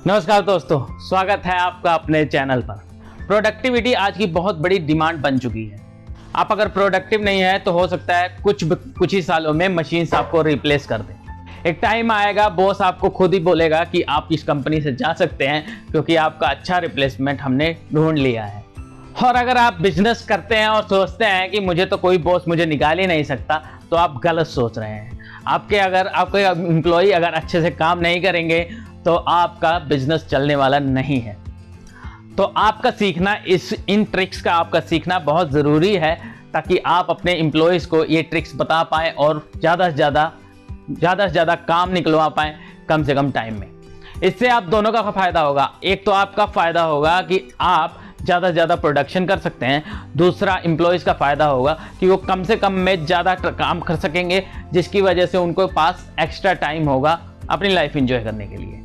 नमस्कार दोस्तों, स्वागत है आपका अपने चैनल पर। प्रोडक्टिविटी आज की बहुत बड़ी डिमांड बन चुकी है। आप अगर प्रोडक्टिव नहीं है तो हो सकता है कुछ ही सालों में मशीन्स आपको रिप्लेस कर दें। एक टाइम आएगा बॉस आपको खुद ही बोलेगा कि आप इस कंपनी से जा सकते हैं क्योंकि आपका अच्छा रिप्लेसमेंट हमने ढूंढ लिया है। और अगर आप बिजनेस करते हैं और सोचते हैं कि मुझे तो कोई बॉस मुझे निकाल ही नहीं सकता, तो आप गलत सोच रहे हैं। आपके एम्प्लॉय अगर अच्छे से काम नहीं करेंगे तो आपका बिजनेस चलने वाला नहीं है। तो आपका सीखना इन ट्रिक्स का आपका सीखना बहुत ज़रूरी है ताकि आप अपने एम्प्लॉयज़ को ये ट्रिक्स बता पाएँ और ज़्यादा से ज़्यादा काम निकलवा पाएँ कम से कम टाइम में। इससे आप दोनों का फ़ायदा होगा। एक तो आपका फ़ायदा होगा कि आप ज़्यादा से ज़्यादा प्रोडक्शन कर सकते हैं, दूसरा एम्प्लॉयज़ का फ़ायदा होगा कि वो कम से कम में ज़्यादा काम कर सकेंगे, जिसकी वजह से उनको पास एक्स्ट्रा टाइम होगा अपनी लाइफ एंजॉय करने के लिए।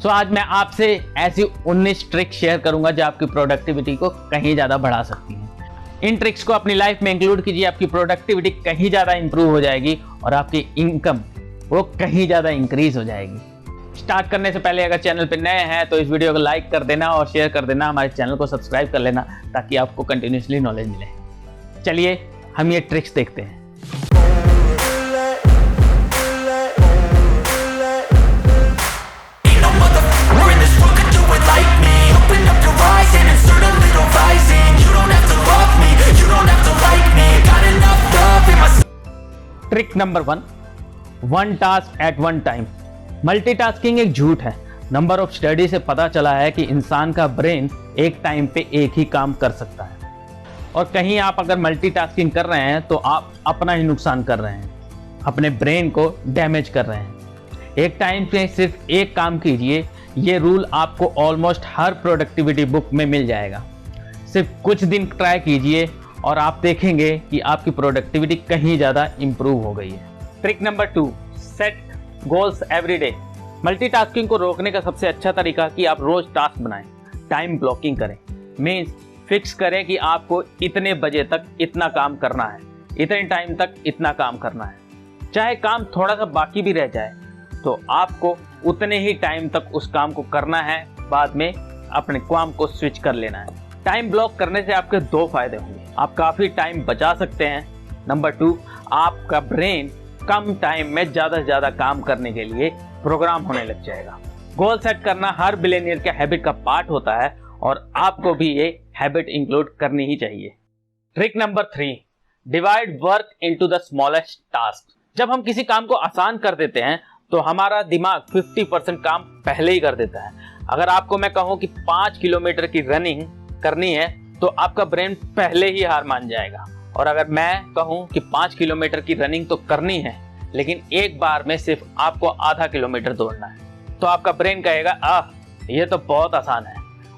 सो आज मैं आपसे ऐसी 19 ट्रिक्स शेयर करूंगा जो आपकी प्रोडक्टिविटी को कहीं ज़्यादा बढ़ा सकती हैं। इन ट्रिक्स को अपनी लाइफ में इंक्लूड कीजिए, आपकी प्रोडक्टिविटी कहीं ज़्यादा इंप्रूव हो जाएगी और आपकी इनकम वो कहीं ज़्यादा इंक्रीज हो जाएगी। स्टार्ट करने से पहले अगर चैनल पर नए हैं तो इस वीडियो को लाइक कर देना और शेयर कर देना, हमारे चैनल को सब्सक्राइब कर लेना ताकि आपको कंटिन्यूसली नॉलेज मिले। चलिए हम ये ट्रिक्स देखते हैं। Trick number 1 task at one time. Multitasking एक झूठ है। नंबर ऑफ स्टडी से पता चला है कि इंसान का ब्रेन एक टाइम पे एक ही काम कर सकता है, और कहीं आप अगर मल्टीटास्किंग कर रहे हैं तो आप अपना ही नुकसान कर रहे हैं, अपने ब्रेन को डैमेज कर रहे हैं। एक टाइम पे सिर्फ एक काम कीजिए। ये रूल आपको ऑलमोस्ट हर प्रोडक्टिविटी बुक में मिल जाएगा। सिर्फ कुछ दिन ट्राई कीजिए और आप देखेंगे कि आपकी प्रोडक्टिविटी कहीं ज़्यादा इंप्रूव हो गई है। Trick number 2, set goals every day. Multitasking को रोकने का सबसे अच्छा तरीका कि आप रोज टास्क बनाएं, टाइम ब्लॉकिंग करें। मीन्स फिक्स करें कि आपको इतने बजे तक इतना काम करना है, इतने टाइम तक इतना काम करना है। चाहे काम थोड़ा सा बाकी भी रह जाए तो आपको उतने ही टाइम तक उस काम को करना है, बाद में अपने काम को स्विच कर लेना है। टाइम ब्लॉक करने से आपके 2 फायदे होंगे। आप काफ़ी टाइम बचा सकते हैं। नंबर 2, आपका ब्रेन कम टाइम में ज़्यादा से ज़्यादा काम करने के लिए प्रोग्राम होने लग जाएगा। गोल सेट करना हर बिलियनियर के हैबिट का पार्ट होता है और आपको भी ये हैबिट इंक्लूड करनी ही चाहिए। Trick number 3, divide work into the smallest task. जब हम किसी काम को आसान कर देते हैं तो हमारा दिमाग 50% काम पहले ही कर देता है। अगर आपको मैं कहूँ कि 5 किलोमीटर की रनिंग करनी है तो आपका ब्रेन पहले ही हार मान जाएगा, और अगर मैं कहूँ कि 5 किलोमीटर की रनिंग तो करनी है लेकिन एक बार में सिर्फ आपको आधा किलोमीटर दौड़ना है, तो आपका ब्रेन कहेगा ये तो बहुत आसान है,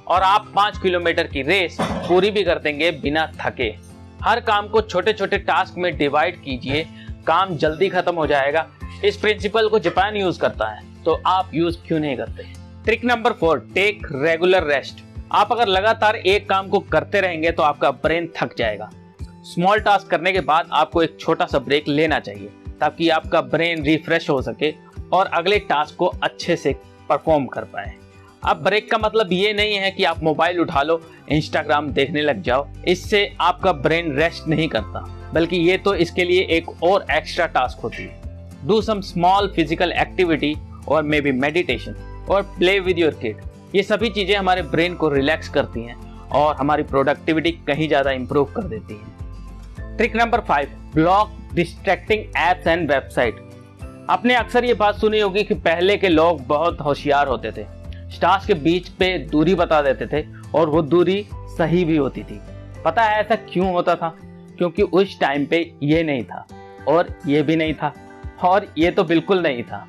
और आप 5 किलोमीटर की रेस पूरी भी कर देंगे बिना थके। हर काम को छोटे छोटे टास्क में डिवाइड कीजिए, काम जल्दी खत्म हो जाएगा। इस प्रिंसिपल को जापान यूज करता है, तो आप यूज क्यों नहीं करते। Trick number 4, take regular rest. आप अगर लगातार एक काम को करते रहेंगे तो आपका ब्रेन थक जाएगा। स्मॉल टास्क करने के बाद आपको एक छोटा सा ब्रेक लेना चाहिए ताकि आपका ब्रेन रिफ्रेश हो सके और अगले टास्क को अच्छे से परफॉर्म कर पाए। अब ब्रेक का मतलब ये नहीं है कि आप मोबाइल उठा लो, इंस्टाग्राम देखने लग जाओ। इससे आपका ब्रेन रेस्ट नहीं करता, बल्कि ये तो इसके लिए एक और एक्स्ट्रा टास्क होती है। Do some small physical activity और मे बी मेडिटेशन और प्ले विद योर किड। ये सभी चीज़ें हमारे ब्रेन को रिलैक्स करती हैं और हमारी प्रोडक्टिविटी कहीं ज़्यादा इंप्रूव कर देती हैं। Trick number 5, block distracting apps and website. आपने अक्सर ये बात सुनी होगी कि पहले के लोग बहुत होशियार होते थे, स्टार्स के बीच पे दूरी बता देते थे और वो दूरी सही भी होती थी। पता है ऐसा क्यों होता था? क्योंकि उस टाइम पे ये नहीं था और ये भी नहीं था और ये तो बिल्कुल नहीं था।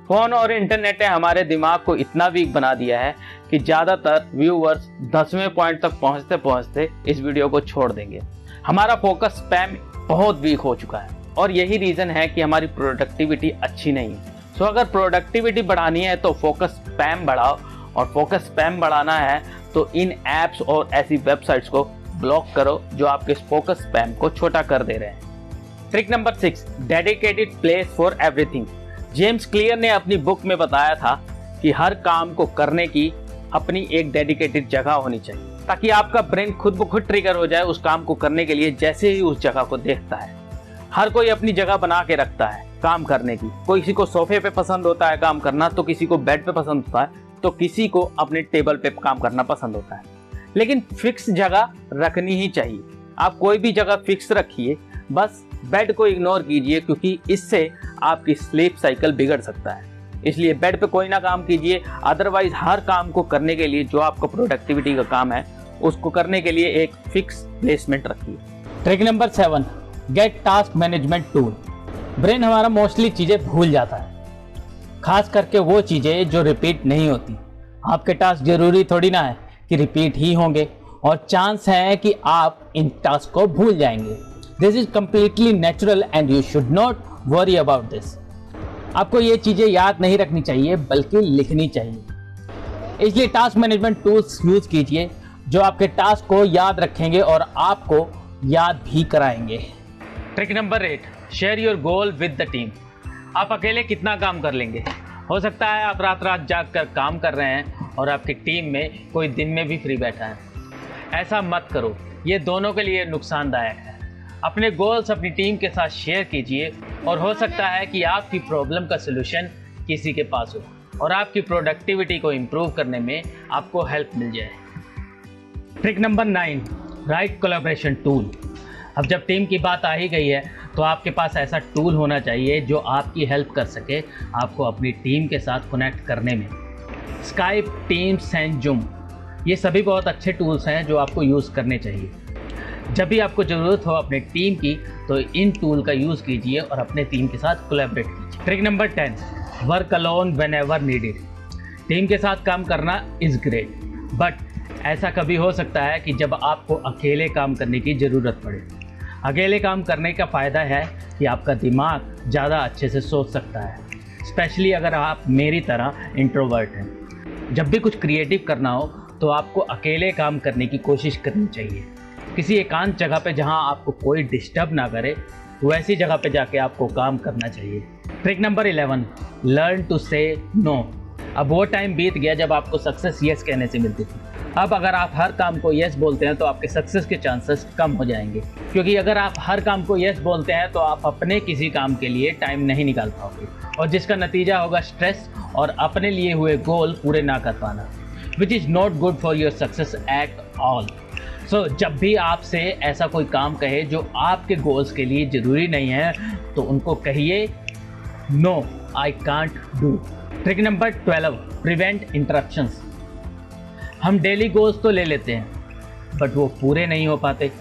फोन और इंटरनेट ने हमारे दिमाग को इतना वीक बना दिया है कि ज़्यादातर व्यूअर्स 10वें पॉइंट तक पहुंचते पहुंचते इस वीडियो को छोड़ देंगे। हमारा फोकस स्पैम बहुत वीक हो चुका है और यही रीज़न है कि हमारी प्रोडक्टिविटी अच्छी नहीं है। सो अगर प्रोडक्टिविटी बढ़ानी है तो फोकस स्पैम बढ़ाओ, और फोकस स्पैम बढ़ाना है तो इन ऐप्स और ऐसी वेबसाइट्स को ब्लॉक करो जो आपके फोकस स्पैम को छोटा कर दे रहे हैं। Trick number 6, dedicated place for everything. James clear ने अपनी बुक में बताया था कि हर काम को करने की अपनी एक डेडिकेटेड जगह होनी चाहिए, ताकि आपका ब्रेन खुद ब खुद ट्रिगर हो जाए उस काम को करने के लिए जैसे ही उस जगह को देखता है। हर कोई अपनी जगह बना के रखता है काम करने की। किसी को सोफे पे पसंद होता है काम करना, तो किसी को बेड पे पसंद होता है, तो किसी को अपने टेबल पे काम करना पसंद होता है। लेकिन फिक्स जगह रखनी ही चाहिए। आप कोई भी जगह फिक्स रखिए, बस बेड को इग्नोर कीजिए, क्योंकि इससे आपकी स्लीप साइकिल बिगड़ सकता है। इसलिए बेड पे कोई ना काम कीजिए। अदरवाइज हर काम को करने के लिए, जो आपका प्रोडक्टिविटी का काम है, उसको करने के लिए एक फिक्स प्लेसमेंट रखिए। Trick number 7, get task management tool. Brain हमारा मोस्टली चीज़ें भूल जाता है, खास करके वो चीज़ें जो रिपीट नहीं होती। आपके टास्क जरूरी थोड़ी ना है कि रिपीट ही होंगे, और चांस है कि आप इन टास्क को भूल जाएंगे। This is completely natural and you should not worry about this. आपको ये चीज़ें याद नहीं रखनी चाहिए, बल्कि लिखनी चाहिए। इसलिए टास्क मैनेजमेंट टूल्स यूज कीजिए जो आपके टास्क को याद रखेंगे और आपको याद भी कराएंगे। Trick number 8, share your goal with the team. आप अकेले कितना काम कर लेंगे? हो सकता है आप रात रात जाग कर काम कर रहे हैं और आपकी टीम में कोई दिन में भी फ्री बैठा है। ऐसा मत करो, ये दोनों के लिए नुकसानदायक है। अपने गोल्स अपनी टीम के साथ शेयर कीजिए, और हो सकता है कि आपकी प्रॉब्लम का सलूशन किसी के पास हो और आपकी प्रोडक्टिविटी को इम्प्रूव करने में आपको हेल्प मिल जाए। Trick number 9, right collaboration tool. अब जब टीम की बात आ ही गई है, तो आपके पास ऐसा टूल होना चाहिए जो आपकी हेल्प कर सके आपको अपनी टीम के साथ कनेक्ट करने में। स्काइप, टीम्स एंड जूम, ये सभी बहुत अच्छे टूल्स हैं जो आपको यूज़ करने चाहिए। जब भी आपको ज़रूरत हो अपने टीम की, तो इन टूल का यूज़ कीजिए और अपने टीम के साथ कोलैबोरेट कीजिए। Trick number 10, work alone whenever needed. Team के साथ काम करना इज़ ग्रेट, बट ऐसा कभी हो सकता है कि जब आपको अकेले काम करने की ज़रूरत पड़े। अकेले काम करने का फ़ायदा है कि आपका दिमाग ज़्यादा अच्छे से सोच सकता है, स्पेशली अगर आप मेरी तरह इंट्रोवर्ट हैं। जब भी कुछ क्रिएटिव करना हो, तो आपको अकेले काम करने की कोशिश करनी चाहिए। किसी एकांत जगह पे जहां आपको कोई डिस्टर्ब ना करे, वैसी जगह पे जाके आपको काम करना चाहिए। ट्रिक नंबर 11, लर्न टू से नो। अब वो टाइम बीत गया जब आपको सक्सेस यस कहने से मिलती थी। अब अगर आप हर काम को यस बोलते हैं, तो आपके सक्सेस के चांसेस कम हो जाएंगे, क्योंकि अगर आप हर काम को यस बोलते हैं, तो आप अपने किसी काम के लिए टाइम नहीं निकाल पाओगे, और जिसका नतीजा होगा स्ट्रेस और अपने लिए हुए गोल पूरे ना कर पाना, which is not good for your success at all. So जब भी आपसे ऐसा कोई काम कहे जो आपके गोल्स के लिए ज़रूरी नहीं है, तो उनको कहिए no, I can't do. Trick number 12, prevent interruptions. हम डेली गोल्स तो ले लेते हैं, बट वो पूरे नहीं हो पाते।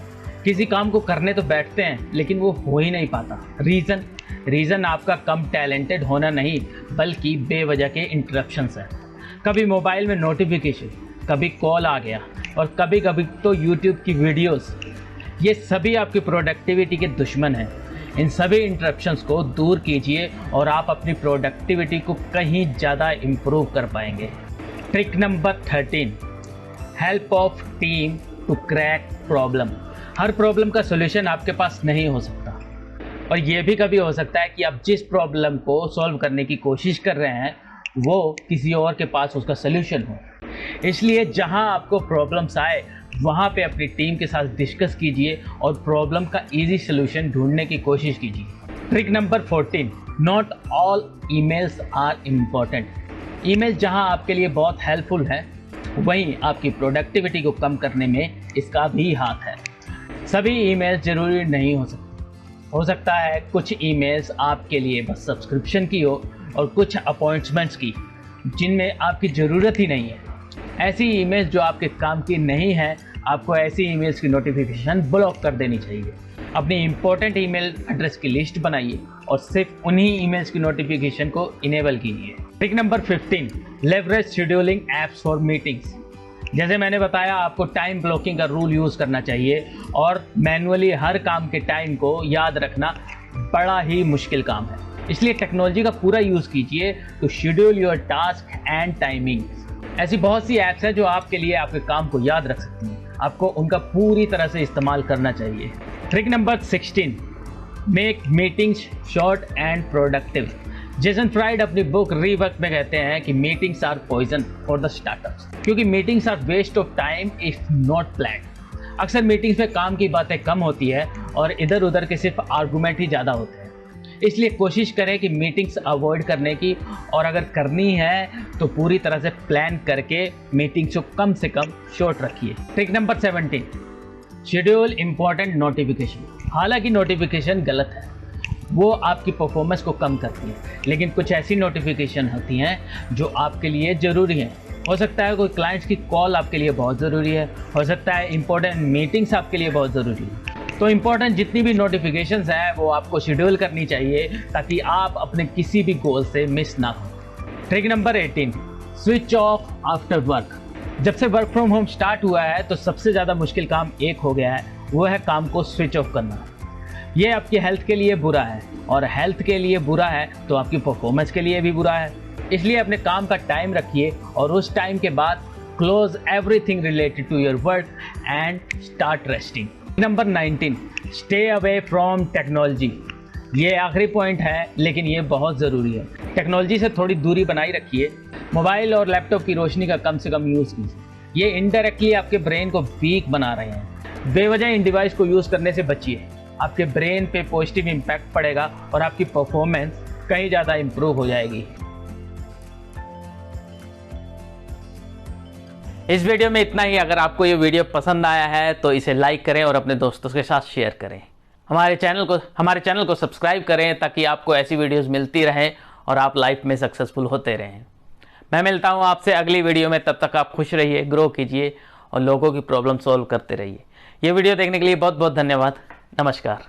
किसी काम को करने तो बैठते हैं, लेकिन वो हो ही नहीं पाता। रीज़न आपका कम टैलेंटेड होना नहीं, बल्कि बेवजह के इंटरप्शंस है। कभी मोबाइल में नोटिफिकेशन, कभी कॉल आ गया, और कभी कभी तो यूट्यूब की वीडियोस। ये सभी आपकी प्रोडक्टिविटी के दुश्मन हैं। इन सभी इंटरप्शंस को दूर कीजिए और आप अपनी प्रोडक्टिविटी को कहीं ज़्यादा इम्प्रूव कर पाएंगे। Trick number 13, help of team to crack problem. हर प्रॉब्लम का सॉल्यूशन आपके पास नहीं हो सकता, और ये भी कभी हो सकता है कि आप जिस प्रॉब्लम को सॉल्व करने की कोशिश कर रहे हैं, वो किसी और के पास उसका सॉल्यूशन हो। इसलिए जहां आपको प्रॉब्लम्स आए, वहां पे अपनी टीम के साथ डिस्कस कीजिए और प्रॉब्लम का इजी सॉल्यूशन ढूंढने की कोशिश कीजिए। Trick number 14, not all emails are important. Email जहां आपके लिए बहुत हेल्पफुल है, वहीं आपकी प्रोडक्टिविटी को कम करने में इसका भी हाथ है। सभी ईमेल जरूरी नहीं हो सकता है कुछ ईमेल्स आपके लिए बस सब्सक्रिप्शन की हो और कुछ अपॉइंटमेंट्स की, जिनमें आपकी ज़रूरत ही नहीं है। ऐसी ईमेल्स जो आपके काम की नहीं है, आपको ऐसी ईमेल्स की नोटिफिकेशन ब्लॉक कर देनी चाहिए। अपनी इंपॉर्टेंट ईमेल एड्रेस की लिस्ट बनाइए और सिर्फ उन्हीं ईमेल्स की नोटिफिकेशन को इनेबल कीजिए। Trick number 15, leverage scheduling apps for meetings. जैसे मैंने बताया, आपको टाइम ब्लॉकिंग का रूल यूज़ करना चाहिए, और मैनुअली हर काम के टाइम को याद रखना बड़ा ही मुश्किल काम है। इसलिए टेक्नोलॉजी का पूरा यूज़ कीजिए to schedule your task and timing. ऐसी बहुत सी ऐप्स हैं जो आपके लिए आपके काम को याद रख सकती हैं। आपको उनका पूरी तरह से इस्तेमाल करना चाहिए। Trick number 16, make meetings short and productive. Jason Fried अपनी बुक रीवर्क में कहते हैं कि meetings are poison for the startups, क्योंकि meetings are waste of time if not planned. अक्सर मीटिंग्स में काम की बातें कम होती है और इधर उधर के सिर्फ आर्गूमेंट ही ज़्यादा होते हैं। इसलिए कोशिश करें कि मीटिंग्स अवॉइड करने की, और अगर करनी है तो पूरी तरह से प्लान करके मीटिंग्स को कम से कम शॉर्ट रखिए। Trick number 17, schedule important notification. हालांकि नोटिफिकेशन गलत है, वो आपकी परफॉर्मेंस को कम करती है, लेकिन कुछ ऐसी नोटिफिकेशन होती हैं जो आपके लिए ज़रूरी हैं। हो सकता है कोई क्लाइंट्स की कॉल आपके लिए बहुत ज़रूरी है, हो सकता है इंपॉर्टेंट मीटिंग्स आपके लिए बहुत ज़रूरी है। तो इंपॉर्टेंट जितनी भी नोटिफिकेशंस हैं वो आपको शेड्यूल करनी चाहिए ताकि आप अपने किसी भी गोल से मिस ना हो। Trick number 18, switch off after work. जब से वर्क फ्रॉम होम स्टार्ट हुआ है तो सबसे ज़्यादा मुश्किल काम एक हो गया है, वो है काम को स्विच ऑफ करना। ये आपकी हेल्थ के लिए बुरा है, और हेल्थ के लिए बुरा है तो आपकी परफॉर्मेंस के लिए भी बुरा है। इसलिए अपने काम का टाइम रखिए और उस टाइम के बाद close everything related to your work and start resting. Number 19, stay away from technology. ये आखिरी पॉइंट है, लेकिन ये बहुत ज़रूरी है। टेक्नोलॉजी से थोड़ी दूरी बनाई रखिए। मोबाइल और लैपटॉप की रोशनी का कम से कम यूज़ कीजिए। ये इनडायरेक्टली आपके ब्रेन को वीक बना रहे हैं। बेवजह इन डिवाइस को यूज़ करने से बचिए। आपके ब्रेन पे पॉजिटिव इम्पैक्ट पड़ेगा और आपकी परफॉर्मेंस कहीं ज़्यादा इम्प्रूव हो जाएगी। इस वीडियो में इतना ही। अगर आपको ये वीडियो पसंद आया है तो इसे लाइक करें और अपने दोस्तों के साथ शेयर करें। हमारे चैनल को सब्सक्राइब करें ताकि आपको ऐसी वीडियोस मिलती रहें और आप लाइफ में सक्सेसफुल होते रहें। मैं मिलता हूँ आपसे अगली वीडियो में। तब तक आप खुश रहिए, ग्रो कीजिए और लोगों की प्रॉब्लम सॉल्व करते रहिए। ये वीडियो देखने के लिए बहुत बहुत धन्यवाद। नमस्कार।